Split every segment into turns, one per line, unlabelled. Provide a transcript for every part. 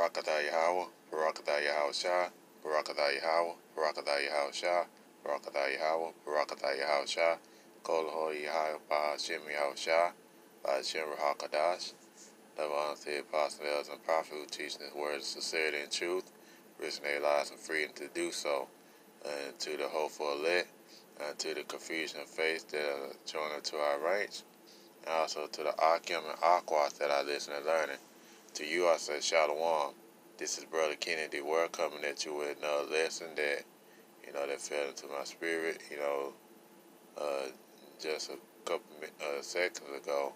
Barakatah Yahweh, Barakatah Yahweh Shah, Barakatah Yahweh, Barakatah Yahweh Shah, Barakatah Yahweh, Barakatah Yahweh Shah, Kol Ho Yahweh, Bahashem Yahweh Shah, Bahashem Rahakadash. Love honor to the apostles and prophets who teach this word of sincerity and truth, risking their lives and freedom to do so, and to the hopeful elect, and to the confusion of faith that are joined to our ranks, and also to the Akim and Aquas that I listen and learning. To you I say Shalom. This is Brother Kennedy Word coming at you with another lesson that, that fell into my spirit, just a couple seconds ago.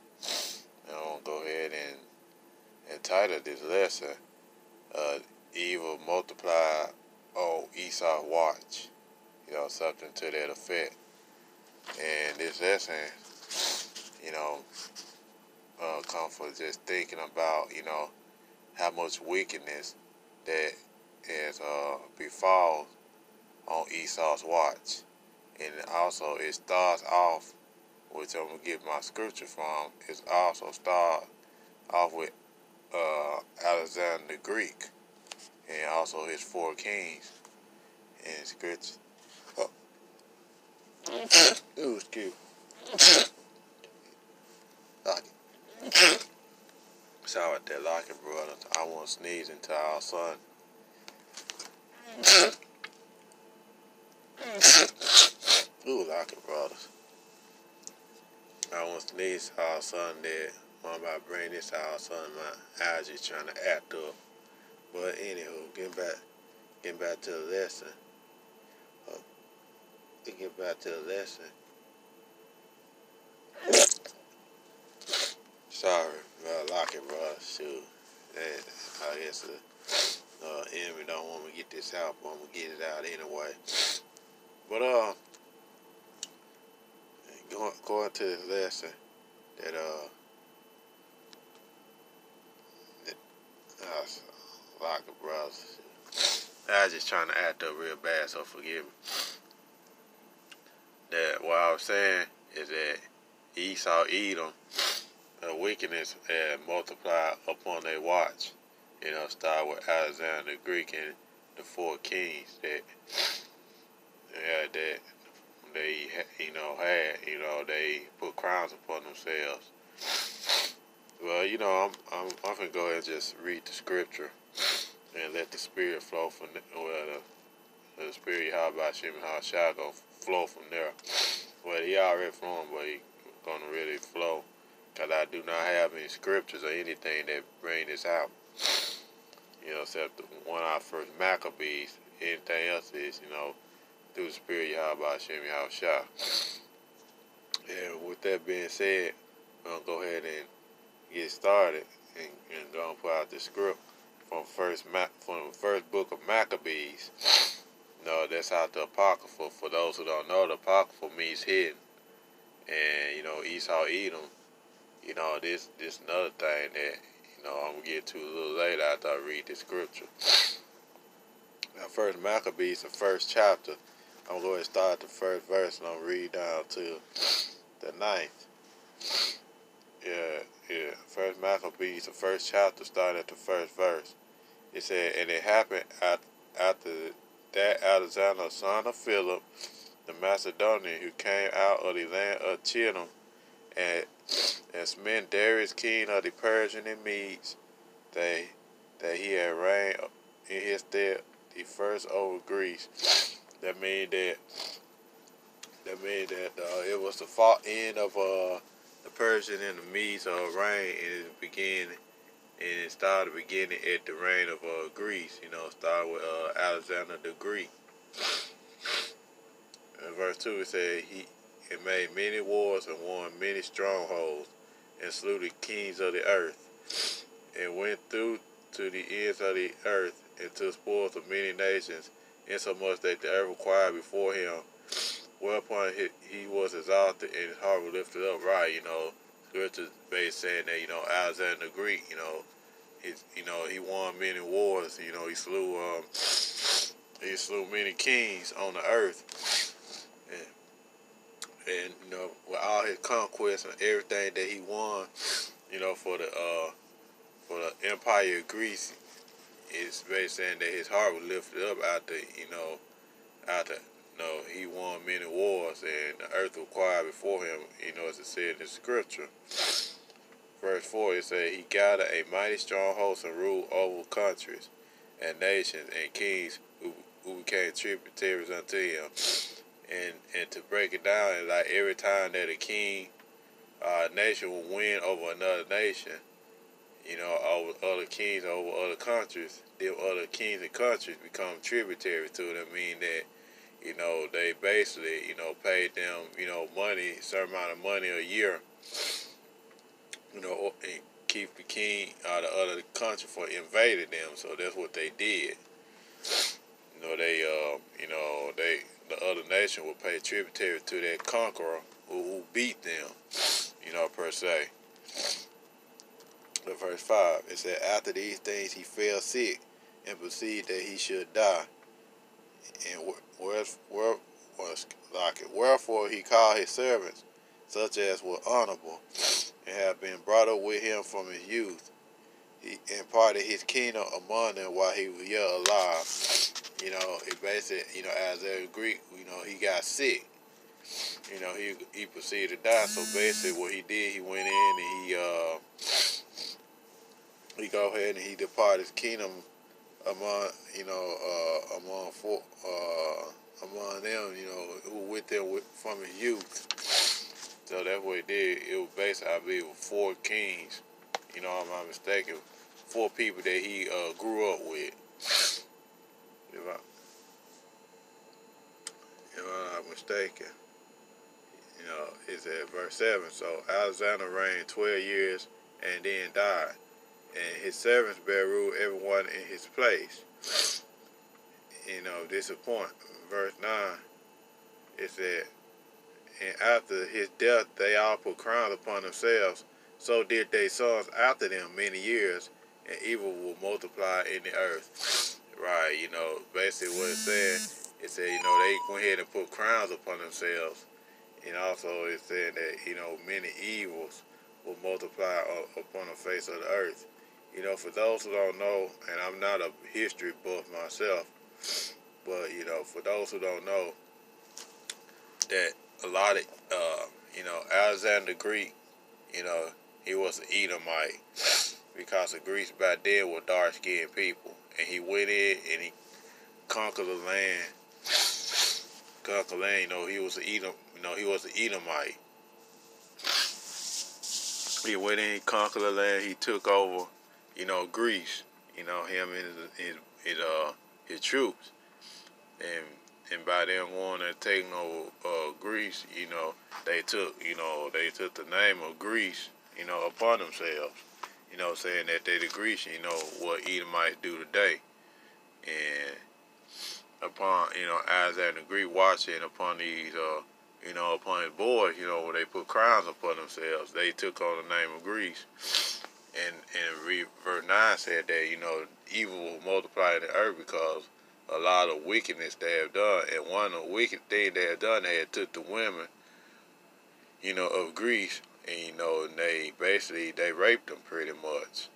And I'm going to go ahead and entitle this lesson, Evil Multiplied on Esau's Watch. Something to that effect. And this lesson, come for just thinking about, how much wickedness that is befalls on Esau's watch. And also it starts off, which I'm going to get my scripture from, it also starts off with Alexander the Greek, and also his 4 kings in scripture. Ooh, excuse me. Lock it. Sorry about that, lock it, brother. I won't sneeze until our son. Ooh, lock it, brothers. I won't sneeze to our son that I'm about to bring this to our son. My allergies trying to act up. But anywho, getting back to the lesson. Get back to the lesson. Sorry, lock it, bro. Shoot. I guess the enemy don't want me to get this out, but I'm going to get it out anyway. But, going to this lesson, that, lock it, brothers. I was just trying to act up real bad, so forgive me. That what I was saying is that Esau, Edom, wickedness multiplied upon their watch. Start with Alexander the Greek and the 4 kings that they had. They put crowns upon themselves. Well, I'm gonna go ahead and just read the scripture and let the spirit flow from the spirit Yahweh Shem Shah go flow from there. Well, he already flowing, but he gonna really flow, because I do not have any scriptures or anything that bring this out. Except one of our first Maccabees. Anything else is, through the spirit Yahweh Shem Shah. And with that being said, I'm gonna go ahead and get started and go and put out the script from the first book of Maccabees. That's out the Apocrypha. For those who don't know, the Apocrypha means hidden. And, Esau, Edom, this another thing that, I'm going to get to a little later after I read the scripture. Now, first Maccabees, the first chapter, I'm going to start at the first verse and I'll read down to the 9th. Yeah. First Maccabees, the first chapter, starting at the first verse. It said, and it happened after that Alexander, son of Philip, the Macedonian, who came out of the land of Edom, and smote Darius, king of the Persian and Medes, that he had reigned in his stead the first over Greece. That means that it was the end of the Persian and the Medes reign, and it started beginning at the reign of Greece. Started with Alexander the Greek. In verse 2 it said, he made many wars and won many strongholds, and slew the kings of the earth, and went through to the ends of the earth, and took spoils of many nations, insomuch that the earth required before him. Whereupon he was exalted, and his heart was lifted up right. Scripture basically saying that, Alexander the Greek, he won many wars. He slew many kings on the earth. And with all his conquests and everything that he won, for the empire of Greece, it's basically saying that his heart was lifted up after he won many wars, and the earth was quiet before him, as it said in the scripture. Verse 4, it says, he gathered a mighty strong host and ruled over countries and nations and kings who became tributaries unto him. And to break it down, it's like every time that a king nation will win over another nation, over other kings, over other countries, then other kings and countries become tributary to them, meaning that, they basically, paid them, money, a certain amount of money a year, and keep the king out of the other country for invading them. So that's what they did. The other nation would pay tributary to that conqueror who beat them, per se. But verse 5, it said, after these things he fell sick and perceived that he should die. And wherefore he called his servants, such as were honorable, and have been brought up with him from his youth. He imparted his kingdom among them while he was yet alive. It basically, as a Greek, he got sick. He proceeded to die. So basically what he did, he went in and he go ahead and he departed his kingdom among them, who were with them from his youth. So that's what he did. It was basically, I believe, 4 kings. I'm not mistaken, 4 people that he grew up with. If I'm not mistaken. It's at verse 7. So Alexander reigned 12 years and then died. And his servants bare rule everyone in his place. Disappoint. Verse 9, it said, and after his death they all put crowns upon themselves. So did their sons after them many years, and evil will multiply in the earth. Right, basically what it said, they went ahead and put crowns upon themselves. And also it said that, many evils will multiply upon the face of the earth. For those who don't know, and I'm not a history buff myself, but, for those who don't know, that a lot of, Alexander the Greek, he was an Edomite, because the Greeks back then were dark-skinned people. And he went in and he conquered the land. He was an Edom, he was an Edomite. He went in, he conquered the land, he took over, Greece, him and his troops. And by them going and taking over Greece, they took the name of Greece, upon themselves. Saying that they the Grecian, what Edomites do today. And upon, Alexander the Greek watching upon these, upon his boys, when they put crowns upon themselves, they took on the name of Greece. And verse 9 said that, evil will multiply in the earth because a lot of wickedness they have done. And one of the wicked things they have done, they had took the women, of Greece, and, they raped them pretty much.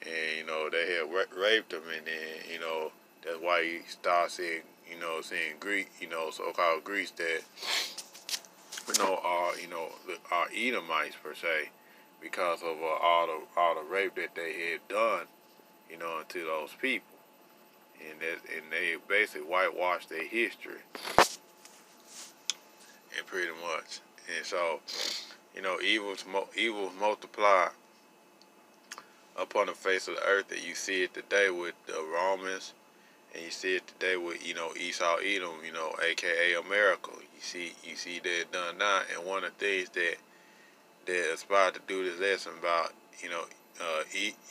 And, they had raped them, and then, that's why you start seeing, seeing Greek, so-called Greece that, are Edomites per se, because of all the rape that they had done, to those people. And they basically whitewashed their history, and pretty much. And so, evils multiply upon the face of the earth. That you see it today with the Romans, and you see it today with Esau, Edom, aka America. You see that done now. And one of the things that aspired to do this lesson about,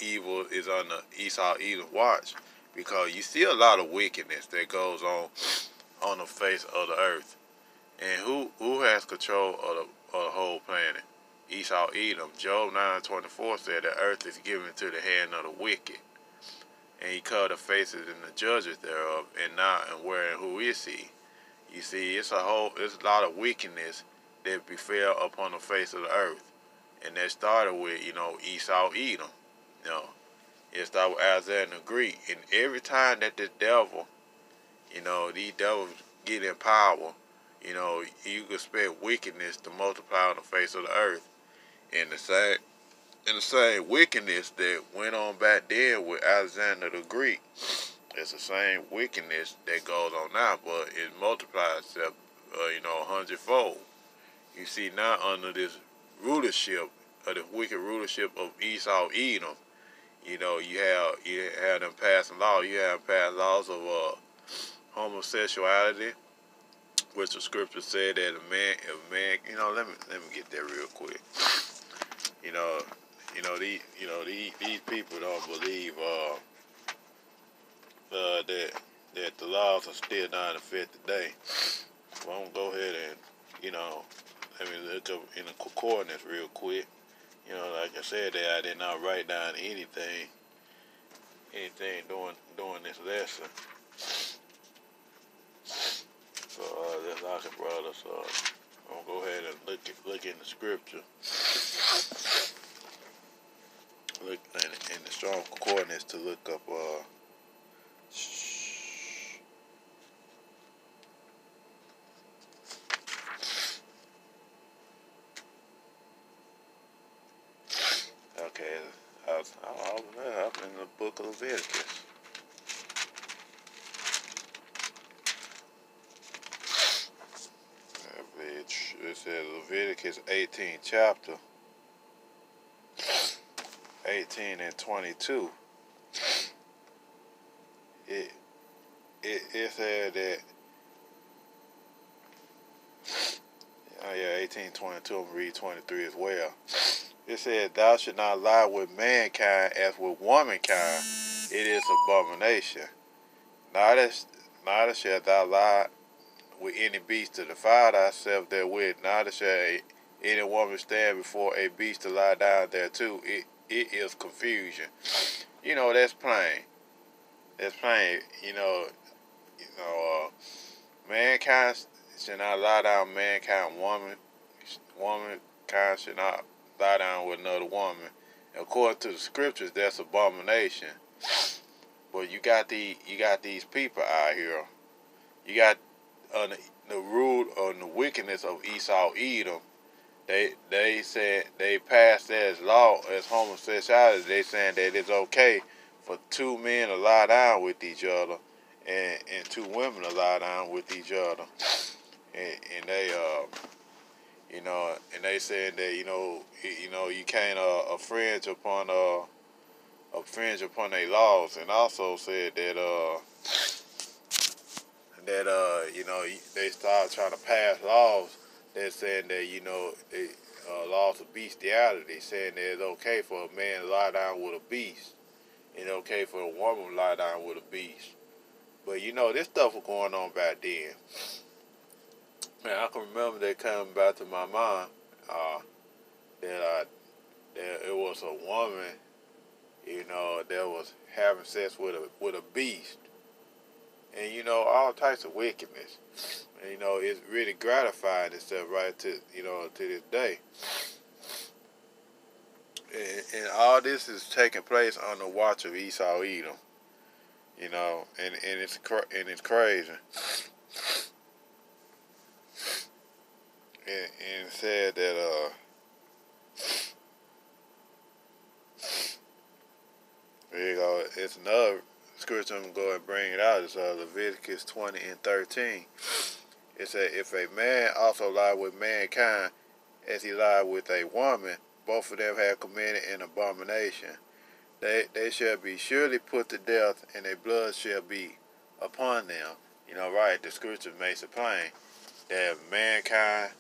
evil is on the Esau, Edom watch, because you see a lot of wickedness that goes on the face of the earth. And who has control of the whole planet? Esau, Edom. Job 9:24 said the earth is given to the hand of the wicked, and he covered the faces and the judges thereof, and not and where and who is he? You see, it's a lot of wickedness that befell upon the face of the earth, and that started with Esau, Edom, It started with Alexander the Greek. And every time that the devil, these devils get in power, you can expect wickedness to multiply on the face of the earth. And the same wickedness that went on back then with Alexander the Greek, it's the same wickedness that goes on now, but it multiplies itself, 100-fold. You see now under this rulership, the wicked rulership of Esau, Edom, you have them passing laws. You have passed laws of homosexuality, which the scripture said that if a man, let me get that real quick. These people don't believe that the laws are still not in effect today. So I'm gonna go ahead and let me look up in the concordance real quick. Like I said, that I did not write down anything during this lesson. So let's lock it, brother. So I'm gonna go ahead and look in the scripture. Look in the strong concordance to look up. Okay, I'm in the book of Leviticus. It says Leviticus 18 chapter 18 and 22. It said that 18:22. I'm gonna read 23 as well. It said, "Thou shalt not lie with mankind as with womankind. It is abomination. Neither shalt thou lie with any beast to defile thyself therewith. Neither shall any woman stand before a beast to lie down thereto. It is confusion." That's plain. That's plain. Mankind should not lie down. Womankind should not lie down with another woman. According to the scriptures, that's abomination. But you got these people out here. You got the rule on the wickedness of Esau, Edom. They said they passed as law as homosexuality. They saying that it's okay for two men to lie down with each other, and two women to lie down with each other, and they and they said that you can't infringe upon their laws, and also said that they started trying to pass laws that saying that laws of bestiality, saying that it's okay for a man to lie down with a beast, and okay for a woman to lie down with a beast. But this stuff was going on back then. Man, I can remember that coming back to my mind that it was a woman, that was having sex with a beast, and all types of wickedness. And, it's really gratifying itself right to this day. And all this is taking place on the watch of Esau, Edom. And it's crazy. And it said that here you go. It's another scripture. I'm going to go and bring it out. It's Leviticus 20 and 13. It said, "If a man also lie with mankind as he lied with a woman, both of them have committed an abomination. They shall be surely put to death, and their blood shall be upon them." Right? The scripture makes it plain that mankind,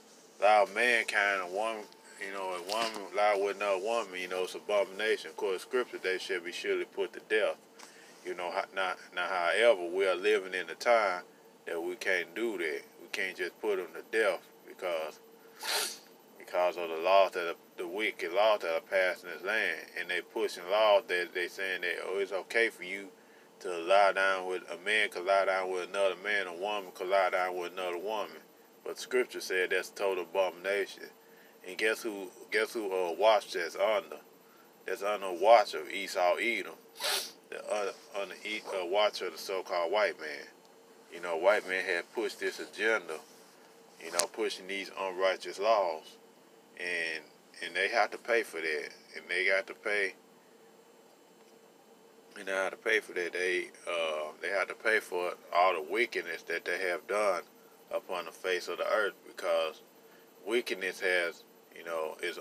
a woman, a woman lie with another woman, it's abomination. According to scripture, they shall be surely put to death. However, we are living in a time that we can't do that. We can't just put them to death because of the laws the wicked laws that are passed in this land, and they pushing laws that they saying that it's okay for you to lie down with a man, could lie down with another man, a woman could lie down with another woman. But scripture said that's total abomination. And guess who watch that's under? that's under the watch of Esau, Edom, under watch of the so-called white man. You know, white man had pushed this agenda, you know, pushing these unrighteous laws, and they have to pay for that, and they got to pay. You know how to pay for that. They have to pay for all the wickedness that they have done upon the face of the earth, because wickedness has, you know, is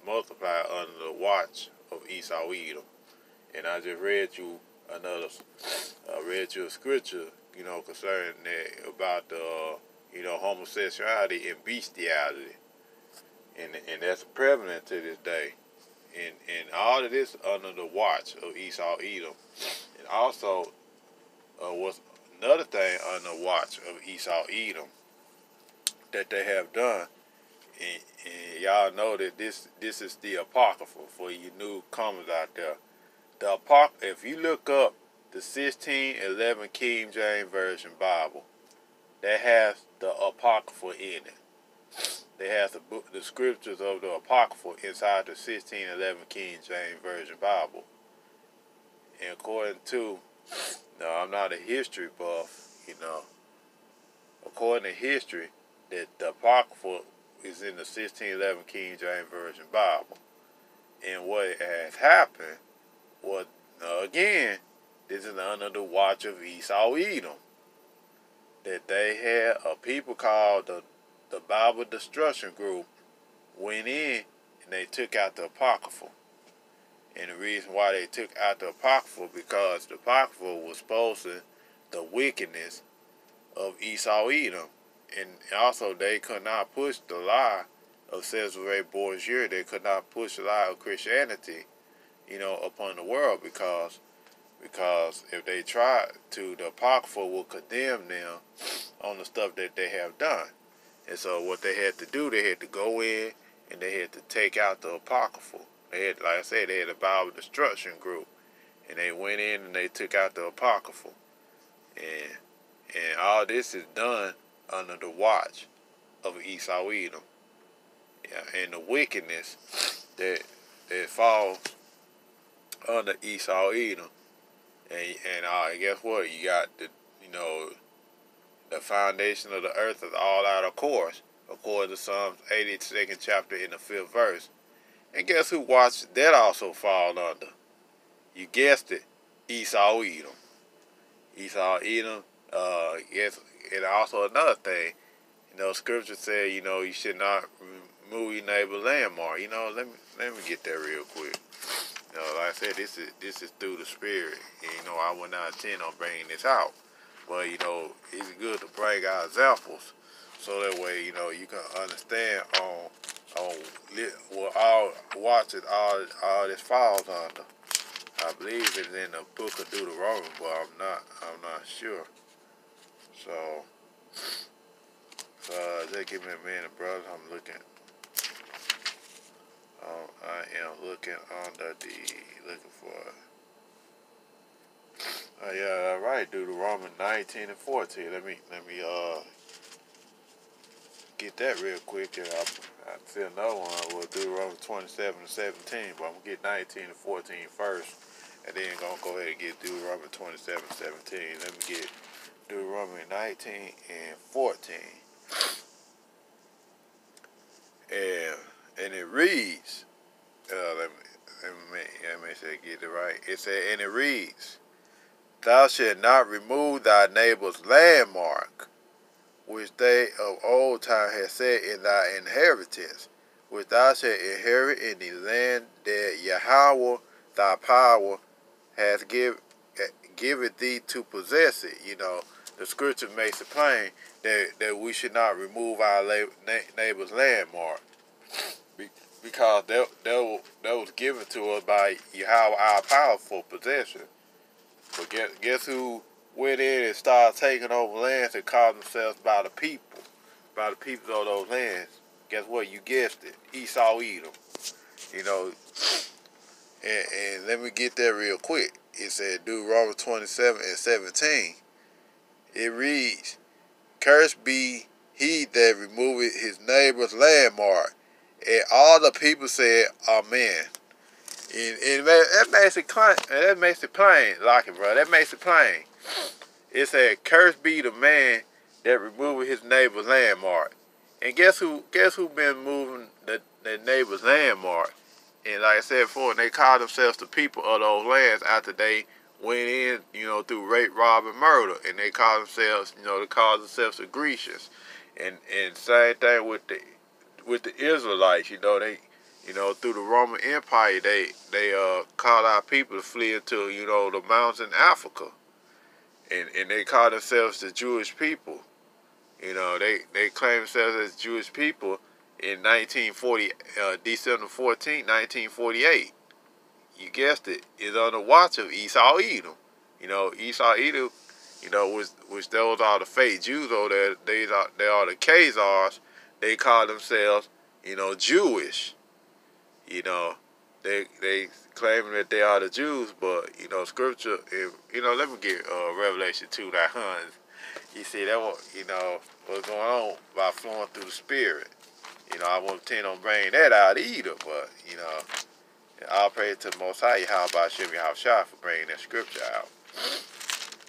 multiplied under the watch of Esau, Edom. And I just read you a scripture, you know, concerning that about the, you know, homosexuality and bestiality, and that's prevalent to this day. And all of this under the watch of Esau, Edom. And also, was another thing under the watch of Esau, Edom that they have done. And y'all know that this is the Apocrypha for you newcomers out there. The if you look up the 1611 King James Version Bible, that has the Apocrypha in it. They have the scriptures of the Apocrypha inside the 1611 King James Version Bible. And according to, no, I'm not a history buff, you know. According to history, that the Apocrypha is in the 1611 King James Version Bible. And what has happened was, again, this is under the watch of Esau, Edom, that they had a people called the Bible Destruction Group went in and they took out the Apocrypha. And the reason why they took out the Apocrypha, because the Apocrypha was exposing the wickedness of Esau, Edom. And also they could not push the lie of Cesare Borgia. They could not push the lie of Christianity, you know, upon the world, because if they tried to, the Apocrypha will condemn them on the stuff that they have done. And so what they had to do, they had to go in and they had to take out the Apocrypha. They had, like I said, they had a Bible Destruction Group. And they went in and they took out the Apocrypha. And all this is done under the watch of Esau, Edom. Yeah, and the wickedness that falls under Esau, Edom. And guess what? You got the foundation of the earth is all out of course, according to Psalms 82nd chapter in the 5th verse. And guess who watched that also fall under? You guessed it, Esau, Edom. Esau, Edom. Yes, and also another thing, you know, Scripture said, you know, you should not remove your neighbor's landmark. You know, let me get that real quick. You know, like I said, this is through the Spirit. And, you know, I would not intend on bringing this out. But, you know, it's good to bring out examples so that way, you know, you can understand on what all watches all this falls under. I believe it's in the book of Deuteronomy, but I'm not sure. So just give me a minute, brother. I'm looking. I am looking looking for it. Yeah, all right, Deuteronomy 19 and 14. Let me get that real quick, and I see another one with Deuteronomy 27 and 17, but I'm gonna get 19 and 14 first, and then gonna go ahead and get Deuteronomy 27 and 17. Let me get Deuteronomy 19 and 14, and it reads. Let me say get it right. It said, and it reads, "Thou shalt not remove thy neighbor's landmark, which they of old time had set in thy inheritance, which thou shalt inherit in the land that Yahweh thy power hath given thee to possess it." You know, the scripture makes it plain that we should not remove our neighbor's landmark, because that was given to us by Yahweh our powerful possession. But guess who went in and started taking over lands and called themselves by the people of those lands? Guess what? You guessed it, Esau, Edom. You know, and let me get that real quick. It said Deuteronomy 27 and 17. It reads, "Cursed be he that removeth his neighbor's landmark." And all the people said, Amen. That makes it plain. That makes it plain, like it, bro. That makes it plain. It said, "Cursed be the man that removeth his neighbor's landmark." And guess who? Guess who been moving the neighbor's landmark? And like I said before, they call themselves the people of those lands after they went in, through rape, rob, and murder. And they call themselves, they call themselves the Grecians. And same thing with the Israelites. Through the Roman Empire, they called our people to flee into, the mountains in Africa. And they call themselves the Jewish people. They claim themselves as Jewish people in December 14, 1948. You guessed it, is on the watch of Esau, Edom. Esau, Edom, which those are the fake Jews over there. They are the Khazars. They call themselves, Jewish. They claiming that they are the Jews, but Scripture. Let me get Revelation 2:9. You see that what's going on by flowing through the Spirit. I won't intend on bringing that out either, but I'll praise to the Most High, how about Shem Yahushua for bringing that scripture out.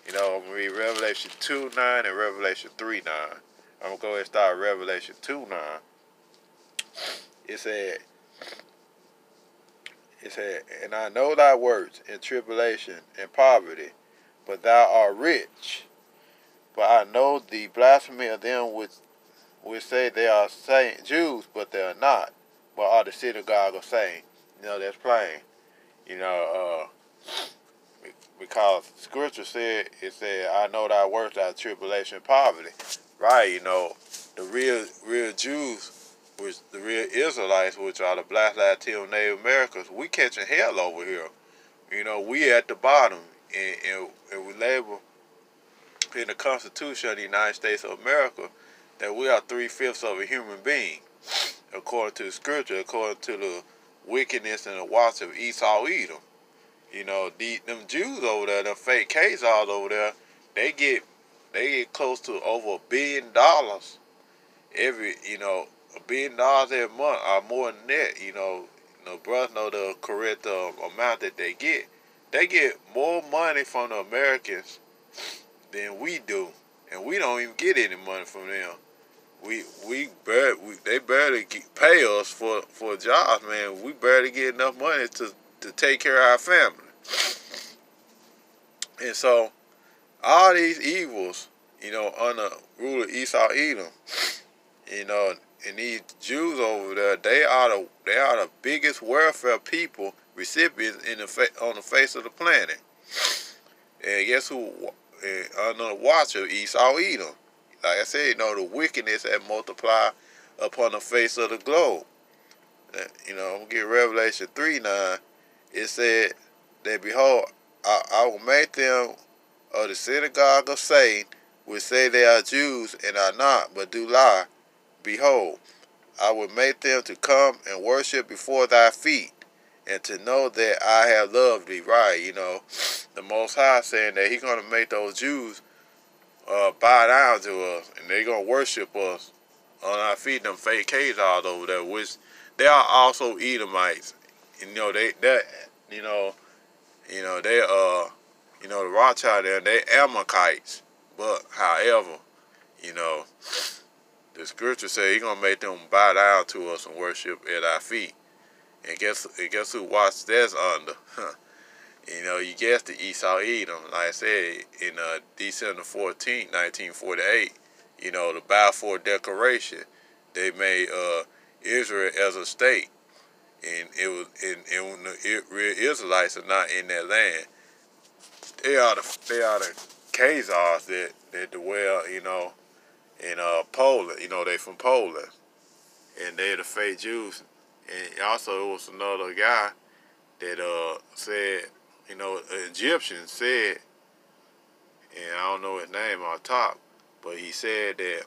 I'm gonna read Revelation 2:9 and Revelation 3:9. I'm gonna go ahead and start Revelation 2:9. It said, "And I know thy works in tribulation and poverty, but thou art rich. But I know the blasphemy of them which say they are Jews, but they are not, but are the synagogue of Satan." That's plain. Because Scripture said, "I know thy works, thy tribulation and poverty." Right, the real Jews, which the real Israelites, which are the Black Latino Native Americans, we catching hell over here. We at the bottom, and we label in the Constitution of the United States of America that we are 3/5 of a human being, according to the Scripture, according to the wickedness and the watch of Esau, Edom. Them Jews over there, them fake Khazars over there, they get close to over $1 billion every, $1 billion every month, or more than that. Brothers know the correct amount that they get. They get more money from the Americans than we do, and we don't even get any money from them. They barely pay us for jobs, man. We barely get enough money to take care of our family. And so all these evils, under rule of Esau, Edom, and these Jews over there, they are the biggest welfare people recipients on the face of the planet. And guess who? Under the watch of Esau, Edom. Like I said, the wickedness that multiply upon the face of the globe. I'm going to get Revelation 3:9. It said that, "Behold, I will make them of the synagogue of Satan, which say they are Jews and are not, but do lie. Behold, I will make them to come and worship before thy feet, and to know that I have loved thee." Right, the Most High saying that He's going to make those Jews bow down to us, and they're gonna worship us on our feet. Them fake Khazars over there, which they are also Edomites. They the Rothschild there, they Amalekites. But however, the Scripture says He's gonna make them bow down to us and worship at our feet. And guess who watch that's under? You guessed the Esau, Edom. Like I said, in December 14, 1948, the Balfour Declaration, they made Israel as a state, and it was, and the real Israelites are not in that land. They are the Khazars that dwell, in Poland. They from Poland, and they're the fake Jews. And also, it was another guy that said. An Egyptian said, and I don't know his name on top, but he said that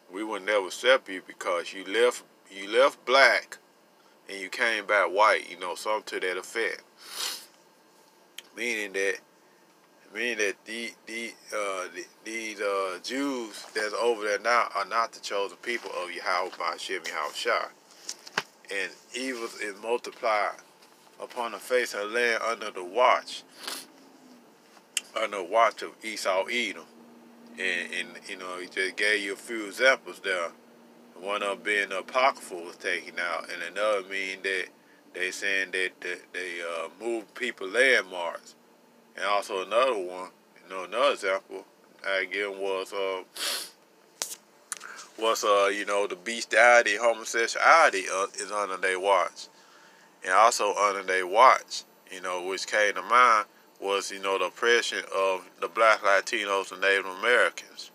we would never accept you because you left black and you came back white. Something to that effect. Meaning that these Jews that's over there now are not the chosen people of Yahweh by Shem Yahushua. And evil is multiplied upon the face of the land under the watch of Esau, Edom. And you know, he just gave you a few examples there. One of them being the Apocrypha was taken out, and another mean that they saying that they moved people landmarks. And also another one, you know, another example I give was you know, the bestiality, homosexuality is under their watch. And also under their watch, you know, which came to mind was, you know, the oppression of the black Latinos and Native Americans.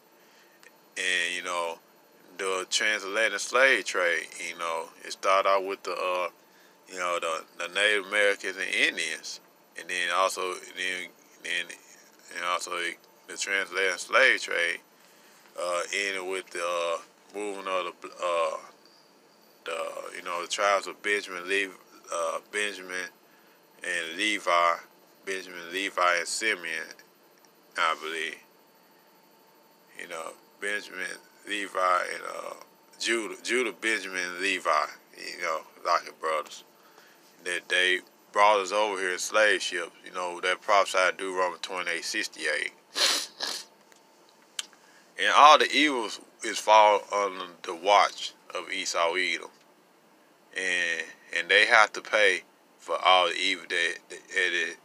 And, you know, the transatlantic slave trade, you know, it started out with the, you know, the Native Americans and Indians. And then also, and also the transatlantic slave trade ended with the moving of you know, the tribes of Benjamin and Levi, and Simeon, I believe. You know, Benjamin, Levi, and Judah, Benjamin, and Levi. You know, like it brothers. That they brought us over here in slave ships. You know, that prophesied Deuteronomy 28:68. And all the evils is fall under the watch of Esau, Edom. And they have to pay for all the evil that it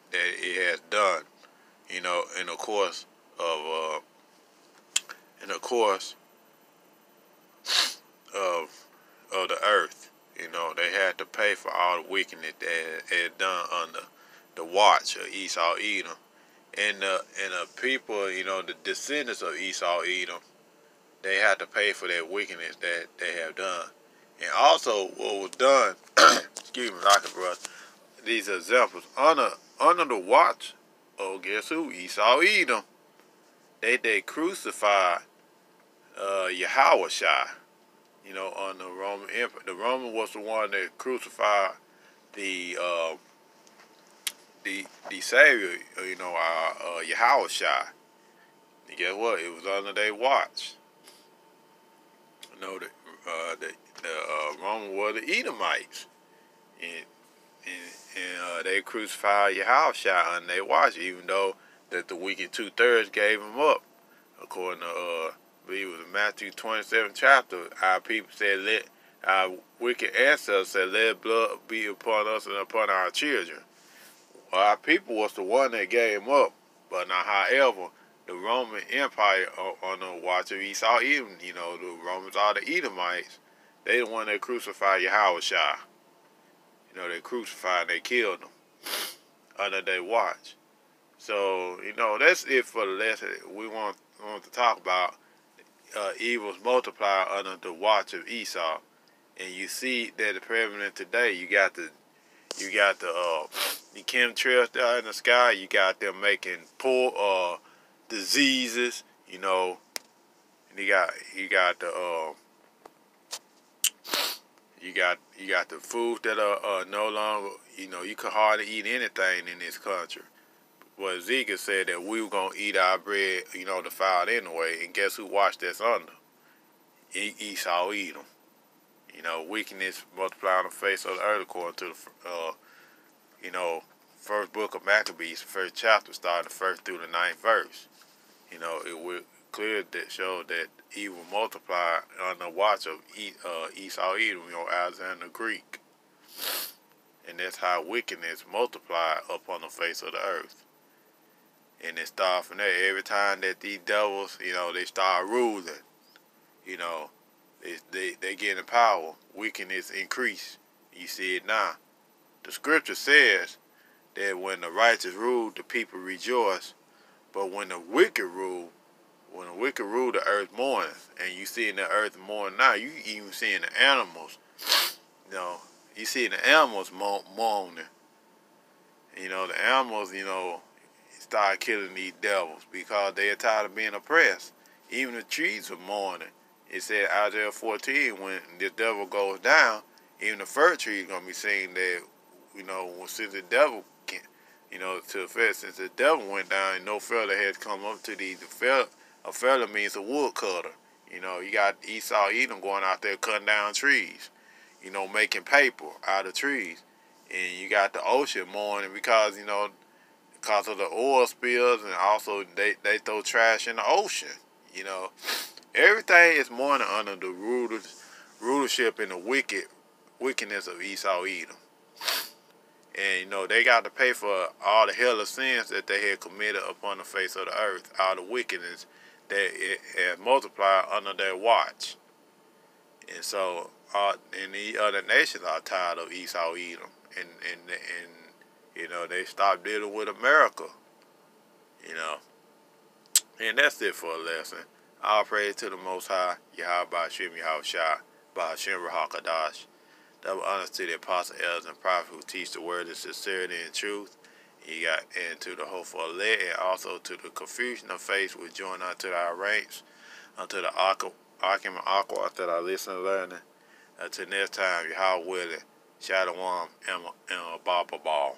has done, you know, in the course of the earth. You know, they had to pay for all the wickedness that had done under the watch of Esau, Edom, and the people, you know, the descendants of Esau, Edom, they had to pay for that wickedness that they have done. And also, what was done, excuse me, like it, brother, these examples, under the watch of, guess who, Esau, Edom, they crucified Yahushua, you know, on the Roman Empire. The Roman was the one that crucified the Savior, you know, Yahushua. And guess what? It was under their watch. You know, the Roman were the Edomites, and they crucified Yahushua under their watch, even though that the wicked 2/3 gave him up, according to I believe it was Matthew 27 chapter. Our people said, our wicked ancestors said, let blood be upon us and upon our children. Well, our people was the one that gave him up, but now, however, the Roman Empire on the watch of Esau, even, you know, the Romans are the Edomites. They the one that crucified Yahushua. You know, they crucified and they killed him under their watch. So, you know, that's it for the lesson. We want to talk about evils multiply under the watch of Esau. And you see that the prevalent today, you got the chemtrails there in the sky. You got them making poor diseases. You know, you got the foods that are no longer. You know, you can hardly eat anything in this country. Well, Ezekiel said that we were gonna eat our bread, you know, defiled anyway. And guess who watched us under? Esau, Edom. You know, wickedness multiplied on the face of the earth, according to the, you know, first book of Maccabees, first chapter, starting the 1st through the 9th verse. You know, it will clear that showed that evil multiplied on the watch of Esau, Edom, you know, Alexander the Greek. And that's how wickedness multiplied upon the face of the earth. And it started from there. Every time that these devils, you know, they start ruling, you know, they get in power, wickedness increase. You see it now. The scripture says that when the righteous rule, the people rejoice. But when the wicked rule, the earth mourns. And you see in the earth mourn now, you even seeing the animals. You know, you see the animals mourning. You know, the animals, you know, start killing these devils because they are tired of being oppressed. Even the trees are mourning. It said Isaiah 14, when the devil goes down, even the fir tree is going to be saying that, you know, since the devil can't, you know, since the devil went down, no fella has come up to these. A fella means a woodcutter. You know, you got Esau, Edom going out there cutting down trees, you know, making paper out of trees. And you got the ocean mourning because, you know, because of the oil spills, and also they throw trash in the ocean. You know, everything is mourning under the rulership and the wickedness of Esau, Edom. And, you know, they got to pay for all the hell of sins that they had committed upon the face of the earth, all the wickedness that it has multiplied under their watch. And so, and the other nations are tired of Esau, Edom, and you know, they stopped dealing with America. You know, and that's it for a lesson. All praise to the Most High, Yahweh Ba'ashem Yahushua, Ba'ashem Rahakadash. Double honors to the apostle, elders, and prophets who teach the word in sincerity and truth. You got into the hopeful elect, and also to the confusion of faith which join unto our ranks, unto the argument awkward that I listen and learning. Until next time, Yahweh willing, Shalom and a ball.